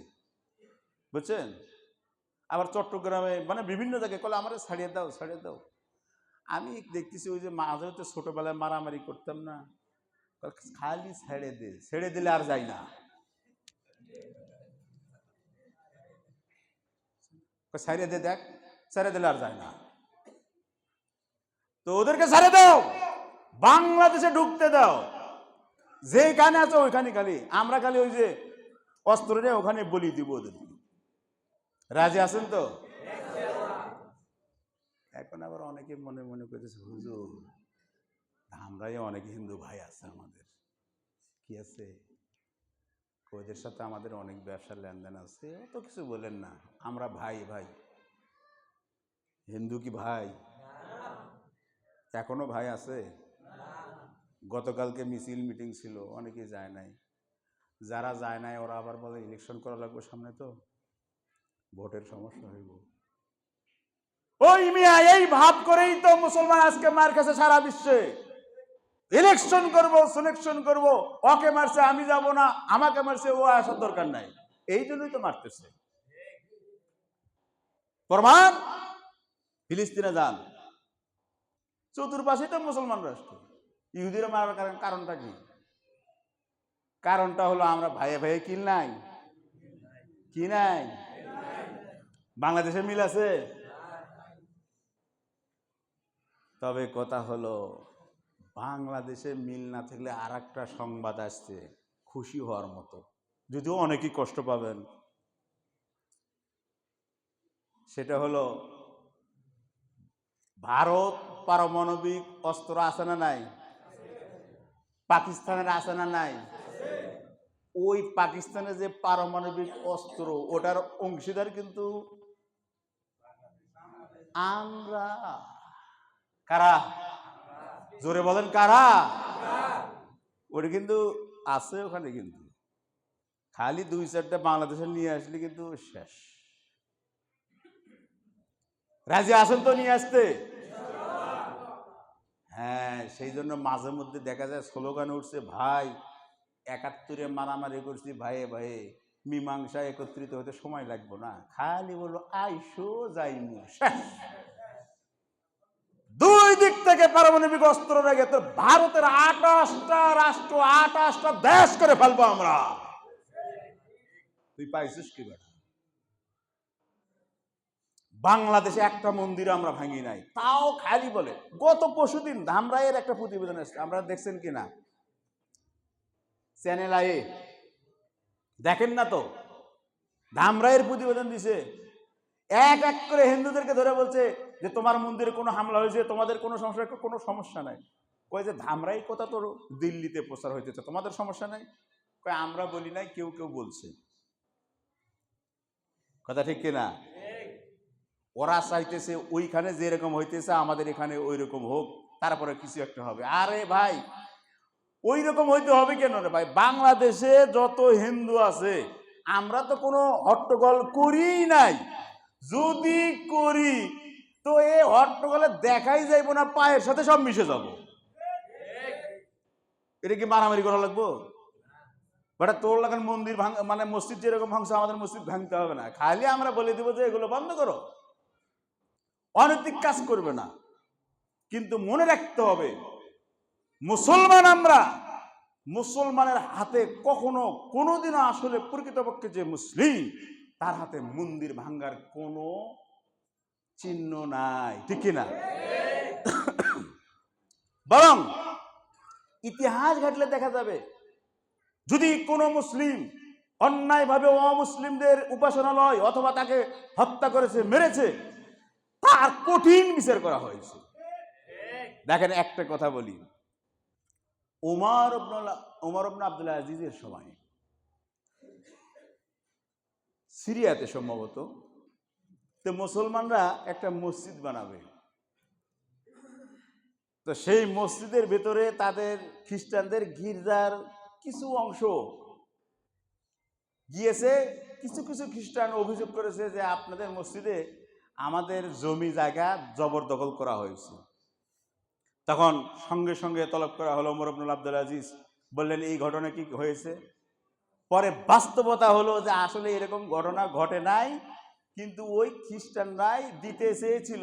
Speaker 1: বুঝছেন? আবার চট্টগ্রামে, মানে বিভিন্ন জায়গায় কলে আমার ছাড়িয়ে দাও, ছাড়িয়ে দাও। আমি দেখতেছি ওই যে মাঝে তো ছোটবেলায় মারামারি করতাম না, খালি ছেড়ে দে, ছেড়ে দিলে আর যাই না। ছাড়িয়ে দে, দেখ, ছেড়ে দিলে আর যায় না। তো ওদেরকে ছেড়ে দাও, বাংলাদেশে ঢুকতে দাও, যেখানে আছো ওইখানে খালি আমরা খালি ওই যে অস্ত্র নিয়ে ওখানে বলি দিব ওদের। রাজি আছেন তো? এখন আবার অনেকে মনে মনে করতেছে, হুজুর আমরাই অনেক হিন্দু ভাই আছে আমাদের, কি আছে, ওদের সাথে আমাদের অনেক ব্যবসার লেনদেন আছে, অত কিছু বলেন না, আমরা ভাই ভাই। হিন্দু কি ভাই? এখনো ভাই আছে? গতকালকে মিছিল মিটিং ছিল, অনেকে যায় নাই। যারা যায় নাই ওরা আবার বলে ইলেকশন করা লাগবে সামনে, তো ভোটের সমস্যা হইব। ওই মিয়া, এই ভাব করেই তো মুসলমান আজকে মার কাছে সারা বিশ্বে। ইলেকশন করব, সিলেকশন করব, ওকে মারছে আমি যাব না, আমাকে মারছে ও আসার দরকার নাই, এই জন্যই তো মারতেছে। প্রমাণ ফিলিস্তিনে যান, চতুর্পাশে তো মুসলমান রাষ্ট্র, ইহুদিরা মারার কারণটা কি? কারণটা হলো আমরা ভাইয়ে ভাইয়ে কিল নাই, কি নাই? বাংলাদেশে মিল আছে। তবে কথা হলো, বাংলাদেশে মিল না থাকলে আর একটা সংবাদ আসছে খুশি হওয়ার মতো, যদিও অনেকেই কষ্ট পাবেন। সেটা হলো, ভারত পারমাণবিক অস্ত্র আছে না নাই? পাকিস্তানের আছে না নাই? ওই পাকিস্তানের যে পারমাণবিক অস্ত্র, ওটার অংশীদার কিন্তু আমরা। কারা? জোরে বলেন, কারা? ওটা কিন্তু আছে ওখানে, কিন্তু খালি 2-4টা বাংলাদেশে নিয়ে আসলে কিন্তু শেষ। রাজি আছেন তো নিয়ে আসতে? হ্যাঁ, সেই জন্য মাঝে মধ্যে দেখা যায় স্লোগান উঠছে, ভাই 71-এ মারামারি করছি ভাইয়ে ভাইয়ে, মীমাংসা একত্রিত হতে সময় লাগবে না, খালি বলবো আইসো যাইমু, শেষ। দুই দিক থেকে পারমাণবিক অস্ত্র রেখে তো ভারতের 28টা রাষ্ট্র, 28টা দেশ করে ফেলবো আমরা। তুই পাইছিস কি বেটা? বাংলাদেশে একটা মন্দির আমরা ভাঙি নাই, তাও খালি বলে। গত পরশুদিন ধামরাইয়ের একটা প্রতিবেদন এসেছে, আমরা দেখছেন কিনা চ্যানেল আয়ে? দেখেন না তো? ধামরাইয়ের প্রতিবেদন দিছে, এক এক করে হিন্দুদেরকে ধরে বলছে যে তোমার মন্দিরে কোনো হামলা হয়েছে, তোমাদের কোনো সমস্যা, কোনো সমস্যা নাই। কয় যে ধামরাই কথা তো দিল্লিতে প্রচার হইতেছে, তোমাদের সমস্যা নাই? কয় আমরা বলি নাই, কেউ কেউ বলছে। কথা ঠিক কিনা? ওরা চাইতেছে ওইখানে যেরকম হইতেছে আমাদের এখানে ওই রকম হোক, তারপরে কিছু একটা হবে। আরে ভাই, ওই রকম হইতে হবে কেন রে ভাই? বাংলাদেশে যত হিন্দু আছে আমরা তো কোনো হট্টগোল করি নাই, যদি করি তো এই হট্টগোলে দেখাই যাইব না, পায়ের সাথে সব মিশে যাব। এটা কি মারামারি করা লাগবো? বেটা তোর লাগান মন্দির মানে মসজিদ যেরকম ভাঙছে আমাদের মসজিদ ভাঙতে হবে না, খালি আমরা বলে দিব যে এগুলো বন্ধ করো, অনৈতিক কাজ করবে না। কিন্তু মনে রাখতে হবে, মুসলমান আমরা, মুসলমানের হাতে কখনো কোনোদিনও আসলে প্রকৃতপক্ষে যে মুসলিম, তার হাতে মন্দির ভাঙ্গার কোনো চিহ্ন নাই, ঠিক কিনা? বরং ইতিহাস ঘাটলে দেখা যাবে, যদি কোনো মুসলিম অন্যায়ভাবে অমুসলিমদের উপাসনালয় অথবা তাকে হত্যা করেছে, মেরেছে, তার কঠিন বিচার করা হয়েছে। দেখেন, একটা কথা বলি, ওমর ইবনে আব্দুল আজিজের সময় সিরিয়াতে সম্ভবত তো মুসলমানরা একটা মসজিদ বানাবে, তো সেই মসজিদের ভেতরে তাদের খ্রিস্টানদের গির্জার কিছু অংশ গিয়েছে। কিছু কিছু খ্রিস্টান অভিযোগ করেছে যে আপনাদের মসজিদে আমাদের জমি জায়গা জবরদখল করা হয়েছে। তখন সঙ্গে সঙ্গে তলব করা হলো ওমর ইবনুল আব্দুল আজিজ, বললেন এই ঘটনা কি হয়েছে? পরে বাস্তবতা হলো যে আসলে এরকম ঘটনা ঘটে নাই, কিন্তু ওই খ্রিস্টানরাই দিতে চেয়েছিল,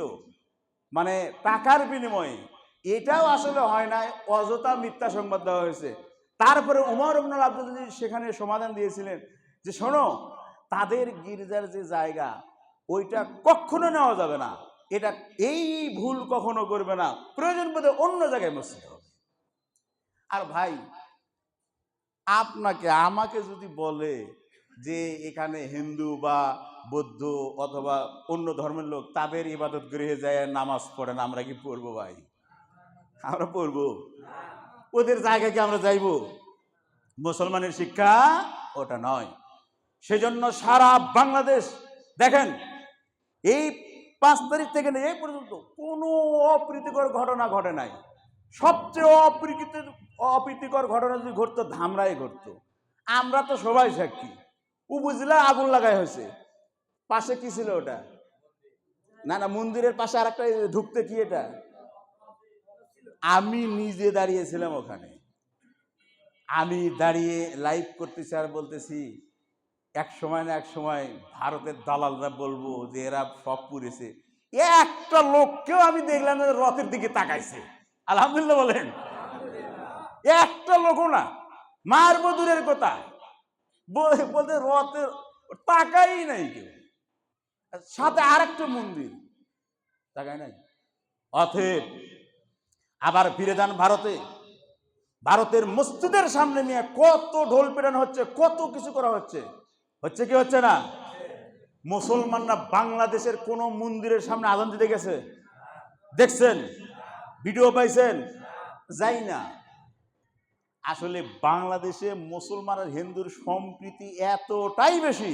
Speaker 1: মানে টাকার বিনিময়ে। এটাও আসলে হয় নাই, অযথা মিথ্যা সংবাদ দেওয়া হয়েছে। তারপরে ওমর ইবনুল আব্দুল আজিজ সেখানে সমাধান দিয়েছিলেন যে শোনো, তাদের গির্জার যে জায়গা ওইটা কখনো নেওয়া যাবে না, এটা এই ভুল কখনো করবে না, প্রয়োজন বোধে অন্য জায়গায় মসজিদ হবে। আর ভাই, আপনাকে আমাকে যদি বলে যে এখানে হিন্দু বা বৌদ্ধ অথবা অন্য ধর্মের লোক তাদের ইবাদত গৃহে যায় নামাজ পড়েন, আমরা কি পড়বো ভাই? আমরা পড়বো? ওদের জায়গায় কি আমরা যাইব? মুসলমানের শিক্ষা ওটা নয়। সেজন্য সারা বাংলাদেশ দেখেন, এই 5 তারিখ থেকে এই পর্যন্ত কোনো অপ্রীতিকর ঘটনা ঘটে নাই। সবচেয়ে অপ্রীতিকর ঘটনা যদি ঘটতো ধামরাই ঘটতো। আমরা তো সবাই সাক্ষী। উপজেলা আগুন লাগাই হয়েছে, পাশে কি ছিল ওটা? না না, মন্দিরের পাশে আর একটা ঢুকতে কি এটা, আমি নিজে দাঁড়িয়েছিলাম ওখানে। আমি দাঁড়িয়ে লাইভ করতেছি আর বলতেছি এক সময় না এক সময় ভারতের দালালরা বলবো যে এরা সব পুড়েছে। একটা লোককেও আমি দেখলাম যে রথের দিকে তাকাইছে। আলহামদুলিল্লাহ বলেন। একটা লোকও না, মারবো দূরের কথা, বলতে রথের তাকাই নাই কেউ। সাথে আর একটা মন্দির তাকাই নাই। অতএব আবার ফিরে যান ভারতে। ভারতের মসজিদের সামনে নিয়ে কত ঢোল পেটানো হচ্ছে, কত কিছু করা হচ্ছে। হচ্ছে কি হচ্ছে না? মুসলমানরা বাংলাদেশের কোন মন্দিরের সামনে আজান দিতে গেছে? দেখছেন? ভিডিও পাইছেন? যাই না। আসলে বাংলাদেশে মুসলমান আর হিন্দুর সম্প্রীতি এতটাই বেশি।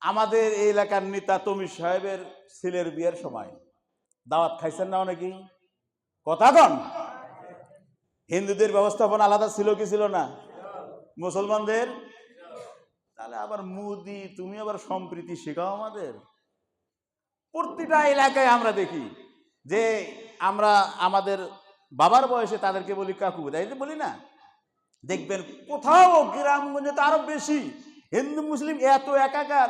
Speaker 1: আমাদের এই এলাকার নেতা তমিজ সাহেবের ছেলের বিয়ের সময় দাওয়াত খাইছেন না অনেকেই? কথা কন। হিন্দুদের ব্যবস্থাপনা আলাদা ছিল কি ছিল না? মুসলমানদের? তাহলে আবার মোদি তুমি আবার সম্প্রীতি শেখাও আমাদের। প্রতিটা এলাকায় আমরা দেখি যে আমরা আমাদের বাবার বয়সে তাদেরকে বলি কাকু, তাই বলি না? দেখবেন কোথাও গ্রামগঞ্জে তো আরো বেশি হিন্দু মুসলিম এত একাকার,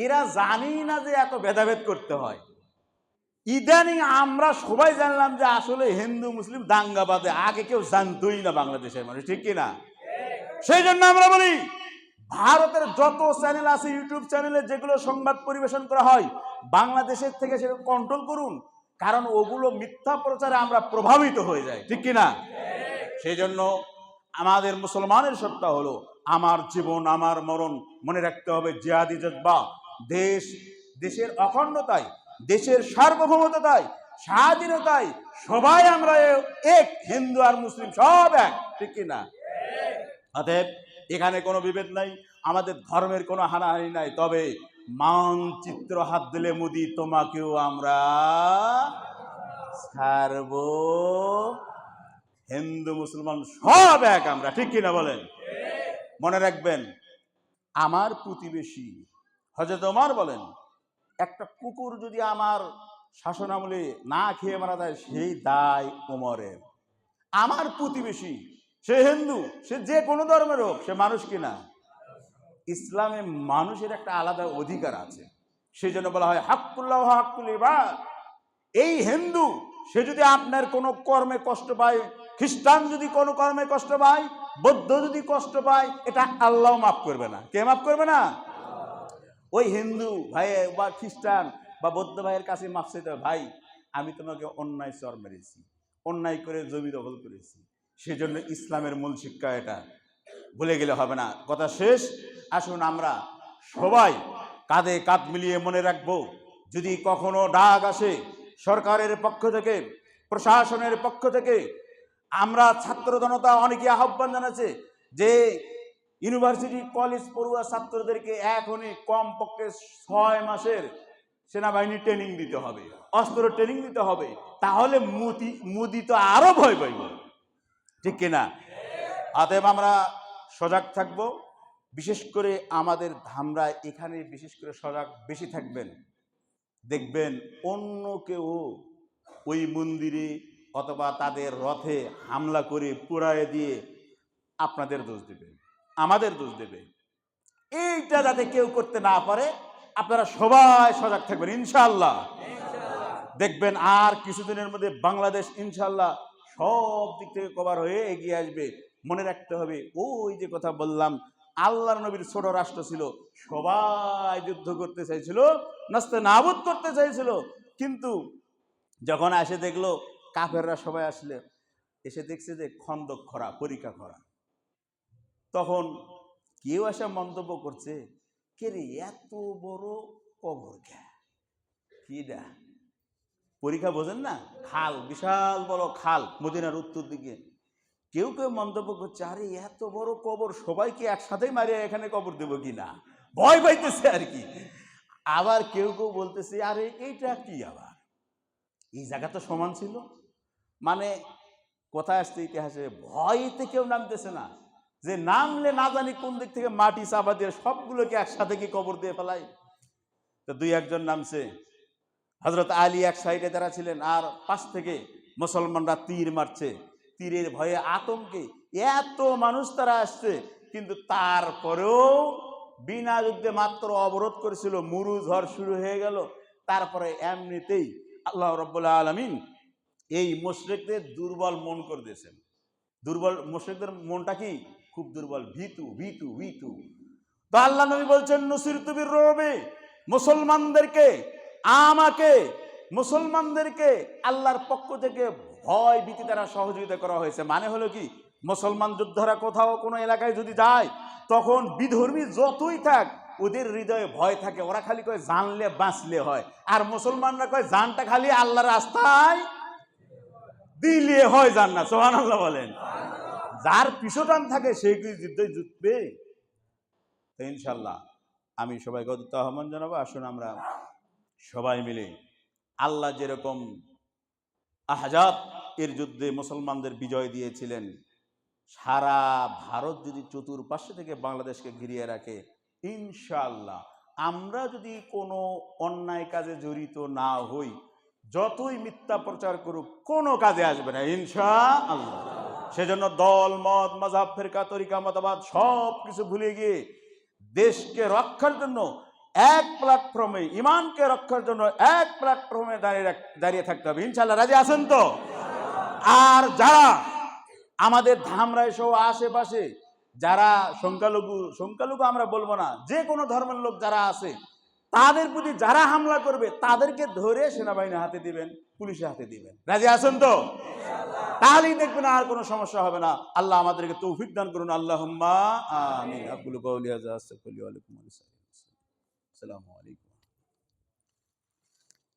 Speaker 1: এরা জানি না যে এত ভেদাভেদ করতে হয়। ইদানিং আমরা সবাই জানলাম যে আসলে হিন্দু মুসলিম দাঙ্গা বাঁধে, আগে কেউ জানতোই না বাংলাদেশের মানুষ, ঠিক কিনা? সেই জন্য আমরা বলি ভারতের যত চ্যানেল আছে, ইউটিউব চ্যানেলে যেগুলো সংবাদ পরিবেশন করা হয়, বাংলাদেশের থেকে সেটা কন্ট্রোল করুন, কারণ ওগুলো মিথ্যা প্রচারে আমরা প্রভাবিত হয়ে যাই, ঠিক কিনা? সেই জন্য আমাদের মুসলমানের সত্তা হলো আমার জীবন আমার মরণ। মনে রাখতে হবে জিহাদি জজ্বা, দেশের অখণ্ডতায়, দেশের সার্বভৌমতায়, স্বাধীনতায় সবাই আমরা এক, হিন্দু আর মুসলিম সব এক, ঠিক কিনা? অতএব এখানে কোনো বিভেদ নাই, আমাদের ধর্মের কোনো হানাহানি নাই। তবে মানচিত্র হাত দিলে মোদি তোমাকেও আমরা ছাড়ব। হিন্দু মুসলমান সব এক আমরা, ঠিক কিনা বলেন? মনে রাখবেন, আমার প্রতিবেশী, হযরত ওমর বলেন, একটা কুকুর যদি আমার শাসনামলে না খেয়ে মারা যায় সেই দায় ওমরের। আমার প্রতিবেশী, সে হিন্দু, সে যে কোনো ধর্মের হোক, সে মানুষ কিনা? ইসলামে মানুষের একটা আলাদা অধিকার আছে। সেই জন্য বলা হয় হাক্কুল্লাহ হাক্কুল ইবাদ। এই হিন্দু সে যদি আপনার কোনো কর্মে কষ্ট পায়, খ্রিস্টান যদি কোনো কর্মে কষ্ট পায়, বৌদ্ধ যদি কষ্ট পায়, এটা আল্লাহ মাফ করবে না। কে মাফ করবে না? ওই হিন্দু ভাই বা খ্রিস্টান বা বৌদ্ধ ভাইয়ের কাছে মাফ চাইতে হবে, ভাই আমি তোমাকে অন্যায় চর মেরেছি, অন্যায় করে জমি দখল করেছি। সেজন্য ইসলামের মূল শিক্ষা এটা, ভুলে গেলে হবে না। কথা শেষ। আসুন আমরা সবাই কাঁধে কাঁধ মিলিয়ে মনে রাখবো, যদি কখনো ডাক আসে সরকারের পক্ষ থেকে, প্রশাসনের পক্ষ থেকে, আমরা ছাত্র জনতা অনেকে আহ্বান জানাচ্ছে যে ইউনিভার্সিটি কলেজ পড়ুয়া ছাত্রদেরকে এখনই কমপক্ষে 6 মাসের সেনাবাহিনী ট্রেনিং দিতে হবে, অস্ত্র ট্রেনিং দিতে হবে, তাহলে মোদি তো আরো ভয় পাইব, ঠিক কিনা? অতএব আমরা সজাগ থাকব। বিশেষ করে আমাদের ধামরা এখানে বিশেষ করে সজাগ বেশি থাকবেন। দেখবেন অন্য কেউ ওই মন্দিরে অথবা তাদের রথে হামলা করে পুড়ায় দিয়ে আপনাদের দোষ দেবে, আমাদের দোষ দেবে। এইটা যাতে কেউ করতে না পারে আপনারা সবাই সজাগ থাকবেন ইনশাআল্লাহ। দেখবেন আর কিছুদিনের মধ্যে বাংলাদেশ ইনশাআল্লাহ সব দিক থেকে কভার হয়ে এগিয়ে আসবে। মনে রাখতে হবে, ওই যে কথা বললাম, আল্লাহর নবীর ছোট রাষ্ট্র ছিল, সবাই যুদ্ধ করতে চাইছিল, নাস্তে নাবুদ করতে চাইছিল, কিন্তু যখন এসে দেখলো কাফেররা সবাই আসলে এসে দেখছে যে খন্দক খরা, পরীক্ষা খরা, তখন কেউ এসে মন্তব্য করছে, কে রে এত বড় কবর কিডা? পরীক্ষা বোঝেন না, খাল, বিশাল বড় খাল মদিনার উত্তর দিকে। কেউ কেউ মন্তব্য করছে, আরে এত বড় কবর সবাইকে একসাথেই মারিয়া এখানে কবর দেবো কিনা, ভয় পাইতেছে আর কি। আবার কেউ কেউ বলতেছে, আরে এইটা কি, আবার এই জায়গা তো সমান ছিল। মানে কোথায় আসছে ইতিহাসে, ভয়তে কেউ নামতেছে না, যে নামলে না জানি কোন দিক থেকে মাটি চাপা দিয়ে সবগুলোকে একসাথে কি কবর দিয়ে ফেলাই। তো দুই একজন নামছে, হযরত আলী এক সাইডে যারা ছিলেন, আর পাশ থেকে মুসলমানরা তীর মারছে, তীরের ভয়ে আতঙ্কে এত মানুষ তারা আসছে, কিন্তু তারপরেও বিনা যুদ্ধে মাত্র অবরোধ করেছিল, মুরু ঝড় শুরু হয়ে গেল। তারপরে এমনিতেই আল্লাহ রাব্বুল আলামিন এই মুশরিকদের দুর্বল মন করে দিয়েছেন। দুর্বল মুশরিকদের মনটা কি খুব দুর্বল, ভীতু ভীতু ভীতু। তো আল্লাহ নবী বলছেন, নুসিরতু বির-রুবি, মুসলমানদেরকে আল্লাহর পক্ষ থেকে ভয় ভীতি দ্বারা সহযোগিতা করা হয়েছে। মানে হলো কি, মুসলমান যোদ্ধারা কোথাও কোনো এলাকায় যদি যায়, তখন বিধর্মী যতই থাক ওদের হৃদয়ে ভয় থাকে, ওরা খালি কয় জানলে বাঁচলে হয়, আর মুসলমানরা কয় জানটা খালি আল্লাহর রাস্তায় দিলে হয় জান্নাত। সুবহানাল্লাহ বলেন। যার পিছটান থাকে সেই কি যুদ্ধে জিতবে? ইনশাল্লাহ আমি সবাইকে উদ্যত আহ্বান জানাবো, আসুন আমরা সবাই মিলে আল্লাহ যেরকম আহজাব এর যুদ্ধে মুসলমানদের বিজয় দিয়েছিলেন, সারা ভারত যদি চতুর্পাশে থেকে বাংলাদেশকে ঘিরিয়ে রাখে, ইনশাআল্লাহ আমরা যদি কোনো অন্যায় কাজে জড়িত না হই, যতই মিথ্যা প্রচার করুক কোনো কাজে আসবে না ইনশাআল্লাহ। সেজন্য দল মত মাযহাব ফিরকা তরিকা মতবাদ সব কিছু ভুলে গিয়ে দেশকে রক্ষার জন্য এক প্ল্যাটফর্মে, ইমানকে রক্ষার জন্য এক প্ল্যাটফর্মে দাঁড়িয়ে থাকতে হবে ইনশাআল্লাহ। রাজি আছেন তো? আর যারা আমাদের ধামরাই সহ আশেপাশে যারা সংখ্যালঘু আমরা বলবো না, যে কোনো ধর্মের লোক যারা আছে, তাদের প্রতি যারা হামলা করবে তাদেরকে ধরে সেনাবাহিনীর হাতে দিবেন, পুলিশের হাতে দিবেন। রাজি আছেন তো? তাহলেই দেখবেন আর কোনো সমস্যা হবে না। আল্লাহ আমাদেরকে তৌফিক দান করুন, আল্লাহুম্মা আমিন। আকুলু কাওলি হাযা, আস্তাগফিরুল্লাহ ওয়া লাকুম। আসসালামু আলাইকুম।